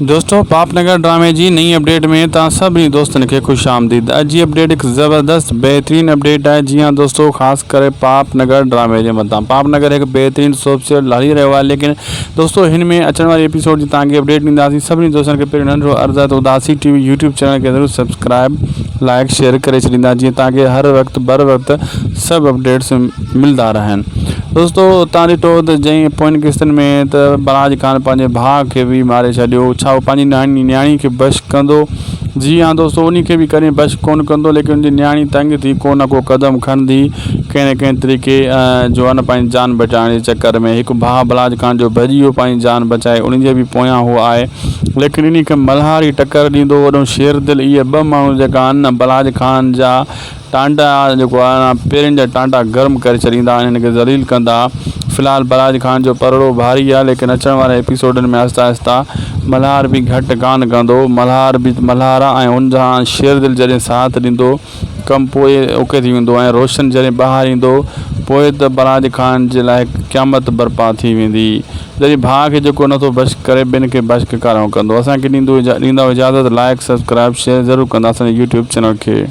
दोस्तों पापनगर ड्रामे जी नई अपडेट में तव्हां सभी दोस्तन के खुश आमदीद। अॼु जी अपडेट एक ज़बरदस्त बेहतरीन अपडेट है। जी हाँ दोस्तों, ख़ास करे पापनगर ड्रामे के मथा पापनगर एक बेहतरीन सोप सीरियल हली रहियो आहे। लेकिन दोस्तों हिन में अचण वाली एपिसोड जी तव्हांखे अपडेट ॾींदासीं। सभिनी दोस्तनि खे पहिरियों नंढिड़ो अर्ज़ु आहे त उदासी टीवी यूट्यूब चैनल खे ज़रूरु सब्सक्राइब लाइक शेयर करे छॾींदा, जीअं तव्हांखे हर वक़्तु बर वक़्तु सभु अपडेट्स मिलंदा रहनि। दोस्तों तव्हां ॾिठो त जंहिं पोयनि किस्तनि में त बलाज ख़ान पंहिंजे भाउ खे बि मारे छॾियो। छा उहो पंहिंजी न्याणी खे बश कंदो? जी हाँ दोस्तों, उन खे बि कॾहिं बश कोन कंदो, लेकिन उनजी न्याणी तंग थी को न को क़दम खणंदी कंहिं न कंहिं तरीक़े जो आहे न पंहिंजी जान बचाइण जे चकर में। हिकु भाउ बलाज ख़ान जो भॼी वियो पंहिंजी जान बचाए, उन जे बि पोयां उहो आहे, लेकिन इन खे मल्हार ई टकर ॾींदो। वॾो शेर दिलि इहे ॿ माण्हू जेका आहिनि न बलाज ख़ान जा टांडा जेको आहे न पेरनि जा टांडा गर्म करे छॾींदा, हिन खे ज़लील कंदा। फ़िलहाल बलाज ख़ान जो पलड़ो भारी आहे, लेकिन अचण वारे एपिसोडनि में आहिस्ता आहिस्ता मल्हार बि घटि कान कंदो। मल्हार आहे ऐं हुन सां शेर दिलि जॾहिं साथ ॾींदो कमु पोइ ओके थी वेंदो। ऐं रोशन जॾहिं ॿाहिरि ईंदो पोइ त बलाज ख़ान जे लाइ क़यामत बर्पा थी वेंदी। जॾहिं भाउ खे जेको नथो बश करे ॿिनि खे बश कारो कंदो। असांखे ॾींदो इजाज़त। लाइक सब्सक्राइब शेयर ज़रूरु कंदा असांजे यूट्यूब चैनल खे।